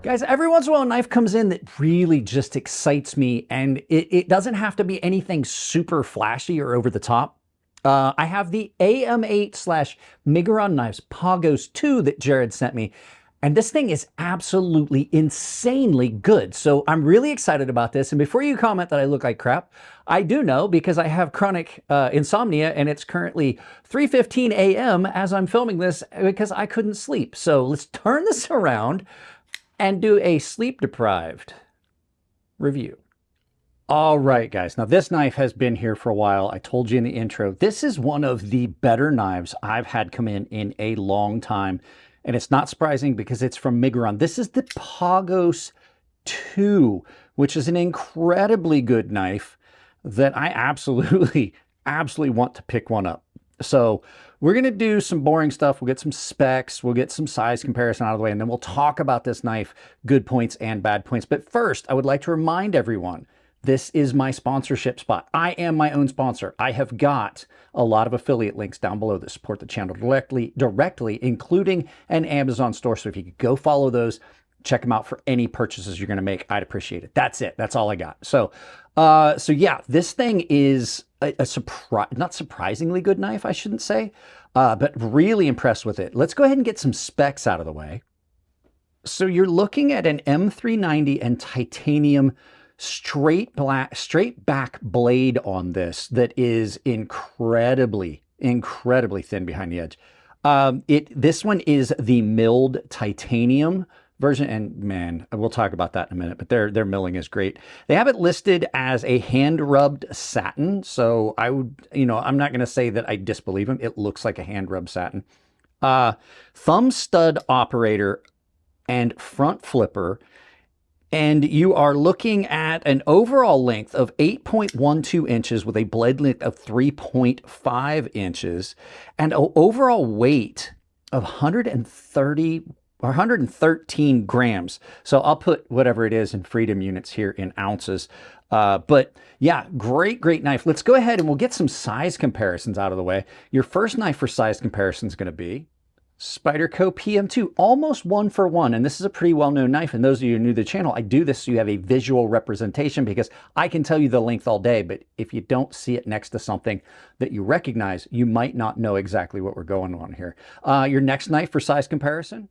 Guys, every once in a while a knife comes in that really just excites me, and it doesn't have to be anything super flashy or over the top. I have the AM8 / Miguron knives Pagos 2 that Jared sent me, and this thing is absolutely insanely good. So I'm really excited about this. And before you comment that I look like crap, I do know because I have chronic insomnia, and it's currently 3:15 a.m. as I'm filming this because I couldn't sleep. So let's turn this around and do a sleep-deprived review. All right, guys. Now, this knife has been here for a while. I told you in the intro, this is one of the better knives I've had come in a long time. And it's not surprising because it's from Miguron. This is the Pagos 2, which is an incredibly good knife that I absolutely want to pick one up. So we're going to do some boring stuff. We'll get some specs. We'll get some size comparison out of the way, and then we'll talk about this knife, good points and bad points. But first, I would like to remind everyone, this is my sponsorship spot. I am my own sponsor. I have got a lot of affiliate links down below that support the channel directly, including an Amazon store. So if you could go follow those, check them out for any purchases you're going to make, I'd appreciate it. That's it. That's all I got. So yeah, this thing is not surprisingly good knife, I shouldn't say, but really impressed with it. Let's go ahead and get some specs out of the way. So you're looking at an M390 and titanium straight back blade on this that is incredibly thin behind the edge. This one is the milled titanium version, and man, we'll talk about that in a minute, but their milling is great. They have it listed as a hand-rubbed satin, so I would, I'm not going to say that I disbelieve them. It looks like a hand-rubbed satin. Thumb stud operator and front flipper, and you are looking at an overall length of 8.12 inches with a blade length of 3.5 inches and an overall weight of 113 grams. So I'll put whatever it is in freedom units here in ounces. But yeah, great knife. Let's go ahead and we'll get some size comparisons out of the way. Your first knife for size comparison is going to be Spyderco PM2, almost 1-for-1. And this is a pretty well-known knife. And those of you who are new to the channel, I do this so you have a visual representation, because I can tell you the length all day, but if you don't see it next to something that you recognize, you might not know exactly what we're going on here. Your next knife for size comparison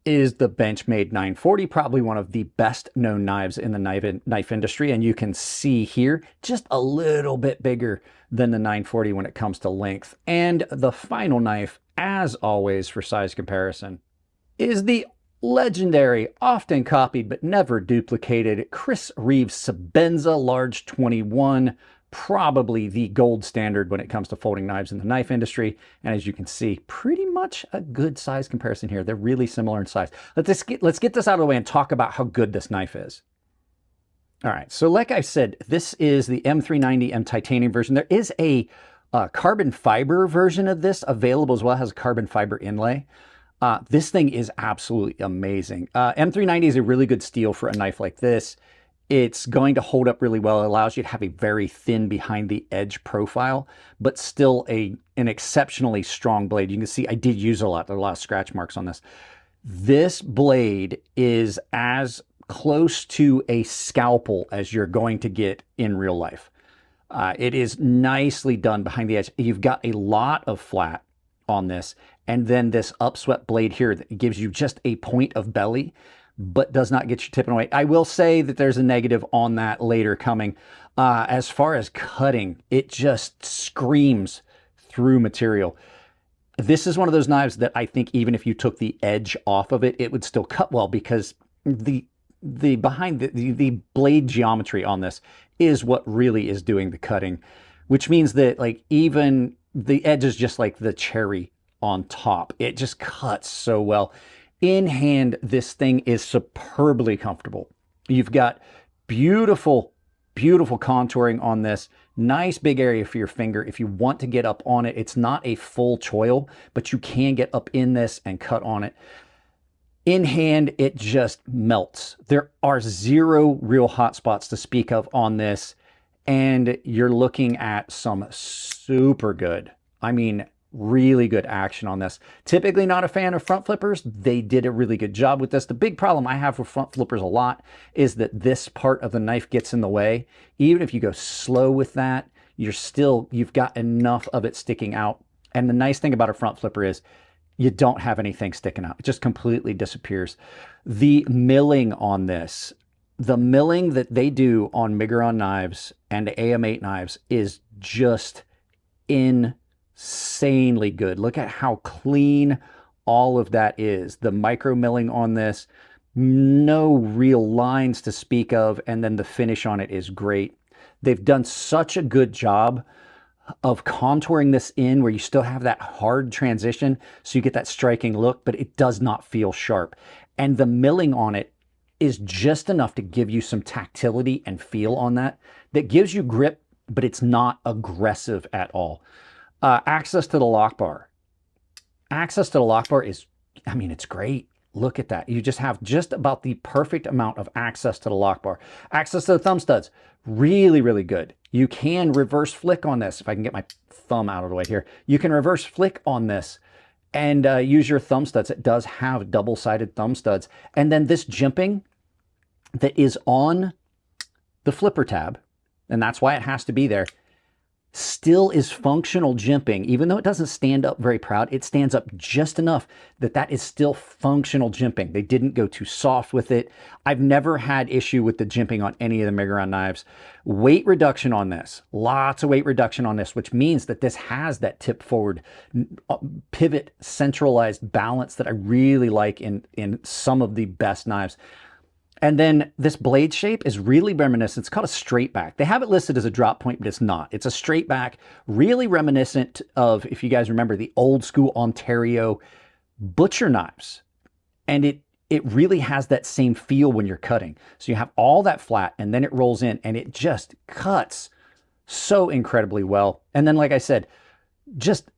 is the Benchmade 940, probably one of the best known knives in the knife industry. And you can see here, just a little bit bigger than the 940 when it comes to length. And the final knife, as always for size comparison, is the legendary, often copied but never duplicated Chris Reeves Sebenza Large 21, probably the gold standard when it comes to folding knives in the knife industry. And as you can see, pretty much a good size comparison here. They're really similar in size. Let's get this out of the way and talk about how good this knife is. All right, so like I said, this is the M390 M titanium version. There is a carbon fiber version of this available as well. It has a carbon fiber inlay. This thing is absolutely amazing. M390 is a really good steel for a knife like this. It's going to hold up really well. It allows you to have a very thin behind the edge profile, but still an exceptionally strong blade. You can see I did use a lot. There are a lot of scratch marks on this. This blade is as close to a scalpel as you're going to get in real life. It is nicely done behind the edge. You've got a lot of flat on this, and then this upswept blade here that gives you just a point of belly, but does not get you tipping away. I will say that there's a negative on that later coming. As far as cutting, it just screams through material. This is one of those knives that I think even if you took the edge off of it, it would still cut well, because the blade geometry on this is what really is doing the cutting, which means that like even the edge is just like the cherry on top. It just cuts so well. In hand, this thing is superbly comfortable. You've got beautiful contouring on this. Nice big area for your finger. If you want to get up on it, it's not a full choil, but you can get up in this and cut on it. In hand, it just melts. There are zero real hot spots to speak of on this, and you're looking at some super good, I mean, really good action on this. Typically not a fan of front flippers. They did a really good job with this. The big problem I have with front flippers a lot is that this part of the knife gets in the way. Even if you go slow with that, you've got enough of it sticking out. And the nice thing about a front flipper is you don't have anything sticking out. It just completely disappears. The milling on this, the milling that they do on Miguron knives and AM8 knives is just insanely good. Look at how clean all of that is. The micro milling on this, no real lines to speak of, and then the finish on it is great. They've done such a good job of contouring this in where you still have that hard transition, so you get that striking look, but it does not feel sharp. And the milling on it is just enough to give you some tactility and feel on that gives you grip, but it's not aggressive at all. Access to the lock bar. Access to the lock bar is, I mean, it's great. Look at that. You just have just about the perfect amount of access to the lock bar. Access to the thumb studs, really, really good. You can reverse flick on this. If I can get my thumb out of the way here, you can reverse flick on this and use your thumb studs. It does have double-sided thumb studs. And then this jimping that is on the flipper tab, and that's why it has to be there, still is functional jimping. Even though it doesn't stand up very proud, it stands up just enough that that is still functional jimping. They didn't go too soft with it. I've never had issue with the jimping on any of the Miguron knives. Weight reduction on this, lots of weight reduction on this, which means that this has that tip forward pivot centralized balance that I really like in some of the best knives. And then this blade shape is really reminiscent. It's called a straight back. They have it listed as a drop point, but it's not. It's a straight back, really reminiscent of, if you guys remember, the old school Ontario butcher knives. And it really has that same feel when you're cutting. So you have all that flat and then it rolls in and it just cuts so incredibly well. And then, like I said, just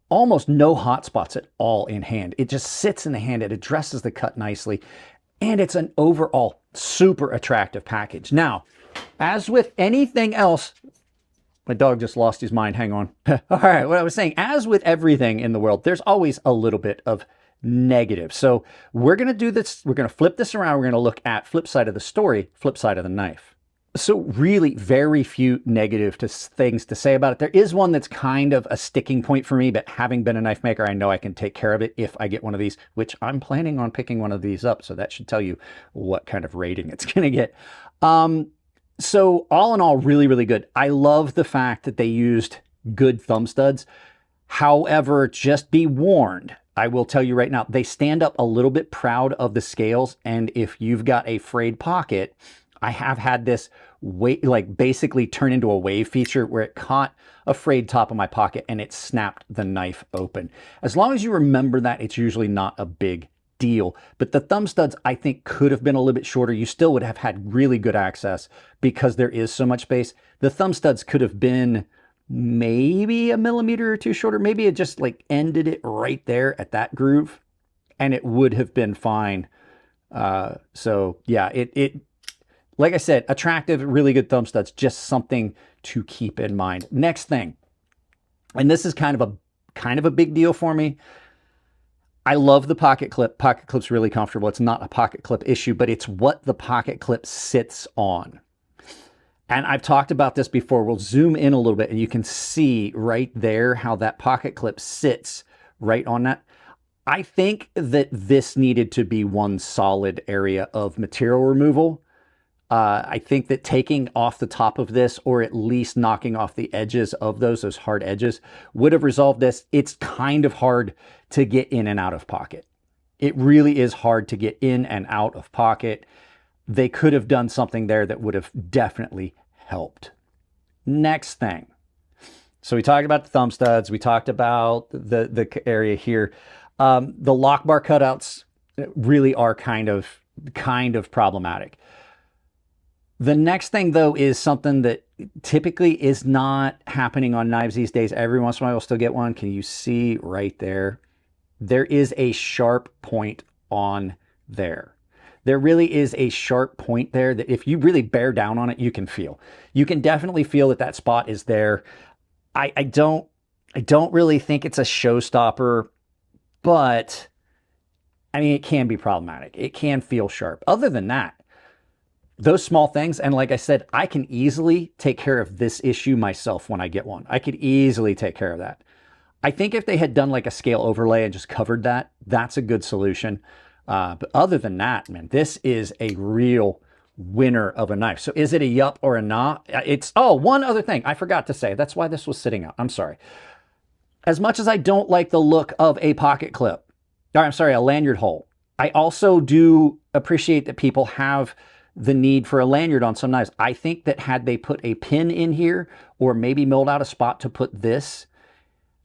almost no hot spots at all in hand. It just sits in the hand. It addresses the cut nicely. And it's an overall super attractive package. Now, as with anything else, my dog just lost his mind. Hang on. All right, what I was saying, as with everything in the world, there's always a little bit of negative. So we're going to do this. We're going to flip this around. We're going to look at flip side of the story, flip side of the knife. So really very few negative things to say about it. There is one that's kind of a sticking point for me, but having been a knife maker, I know I can take care of it if I get one of these, which I'm planning on picking one of these up. So that should tell you what kind of rating it's going to get. So all in all, really, really good. I love the fact that they used good thumb studs. However, just be warned, I will tell you right now, they stand up a little bit proud of the scales. And if you've got a frayed pocket, I have had this basically turn into a wave feature where it caught a frayed top of my pocket and it snapped the knife open. As long as you remember that, it's usually not a big deal. But the thumb studs, I think, could have been a little bit shorter. You still would have had really good access because there is so much space. The thumb studs could have been maybe a millimeter or two shorter. Maybe it just like ended it right there at that groove and it would have been fine. So yeah, like I said, attractive, really good thumb studs, just something to keep in mind. Next thing, and this is kind of a big deal for me. I love the pocket clip. Pocket clip's really comfortable. It's not a pocket clip issue, but it's what the pocket clip sits on. And I've talked about this before. We'll zoom in a little bit and you can see right there how that pocket clip sits right on that. I think that this needed to be one solid area of material removal. I think that taking off the top of this, or at least knocking off the edges of those hard edges, would have resolved this. It's kind of hard to get in and out of pocket. It really is hard to get in and out of pocket. They could have done something there that would have definitely helped. Next thing. So we talked about the thumb studs. We talked about the area here. The lock bar cutouts really are kind of problematic. The next thing, though, is something that typically is not happening on knives these days. Every once in a while, we'll still get one. Can you see right there? There is a sharp point on there. There really is a sharp point there that if you really bear down on it, you can feel. You can definitely feel that that spot is there. I don't I don't really think it's a showstopper, but I mean, it can be problematic. It can feel sharp. Other than that, those small things, and like I said, I can easily take care of this issue myself when I get one. I could easily take care of that. I think if they had done like a scale overlay and just covered that, that's a good solution. But other than that, man, this is a real winner of a knife. So is it a yup or a nah? It's, oh, one other thing I forgot to say. That's why this was sitting out. I'm sorry. As much as I don't like the look of a pocket clip, or I'm sorry, a lanyard hole, I also do appreciate that people have the need for a lanyard on some knives. I think that had they put a pin in here or maybe milled out a spot to put this,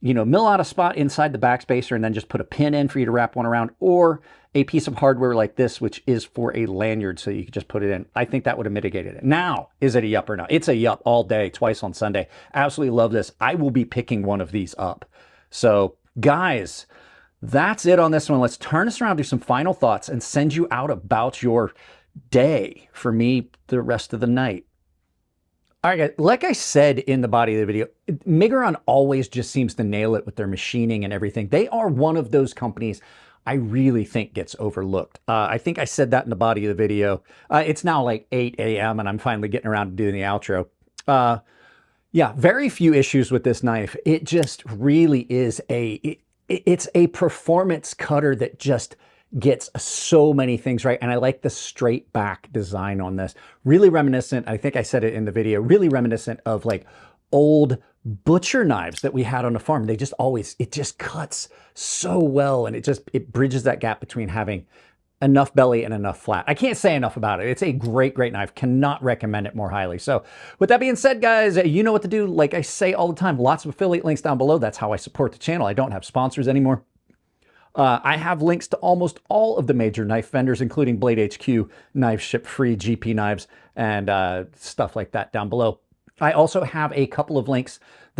you know, mill out a spot inside the backspacer and then just put a pin in for you to wrap one around, or a piece of hardware like this, which is for a lanyard, so you could just put it in. I think that would have mitigated it. Now, is it a yup or not? It's a yup all day, twice on Sunday. Absolutely love this. I will be picking one of these up. So guys, that's it on this one. Let's turn this around, do some final thoughts, and send you out about your day. For me, the rest of the night. All right, guys, like I said in the body of the video, Miguron always just seems to nail it with their machining and everything. They are one of those companies I really think gets overlooked. I think I said that in the body of the video. It's now like 8 a.m. and I'm finally getting around to doing the outro. Yeah, very few issues with this knife. It just really is it's a performance cutter that just gets so many things right. And I like the straight back design on this. Really reminiscent, I think I said it in the video, really reminiscent of like old butcher knives that we had on the farm. They just always, it just cuts so well. And it bridges that gap between having enough belly and enough flat. I can't say enough about it. It's a great, great knife. Cannot recommend it more highly. So with that being said, guys, you know what to do. Like I say all the time, lots of affiliate links down below. That's how I support the channel. I don't have sponsors anymore. I have links to almost all of the major knife vendors, including Blade HQ, Knives Ship Free, GP Knives, and stuff like that down below. I also have a couple of links.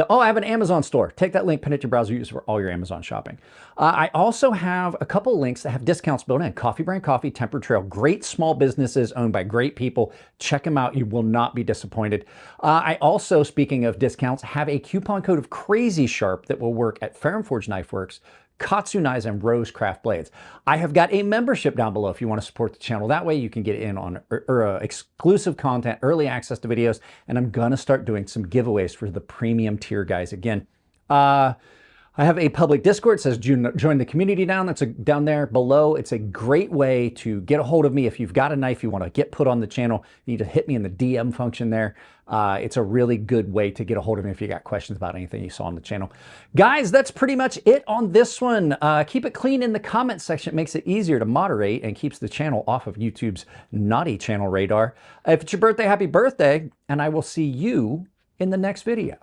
I have an Amazon store. Take that link, pin it to your browser, use it for all your Amazon shopping. I also have a couple of links that have discounts built in. Coffee Brand Coffee, Tempered Trail, great small businesses owned by great people. Check them out. You will not be disappointed. I also, speaking of discounts, have a coupon code of Crazy Sharp that will work at Fair & Forge Knife Works, KATSU Knives, and Rose Craft Blades. I have got a membership down below if you want to support the channel. That way you can get in on exclusive content, early access to videos, and I'm going to start doing some giveaways for the premium tier guys. Again, I have a public Discord. It says join the community that's down there below. It's a great way to get a hold of me. If you've got a knife you want to get put on the channel, you need to hit me in the DM function there. It's a really good way to get a hold of me if you got questions about anything you saw on the channel. Guys, that's pretty much it on this one. Keep it clean in the comment section. It makes it easier to moderate and keeps the channel off of YouTube's naughty channel radar. If it's your birthday, happy birthday, and I will see you in the next video.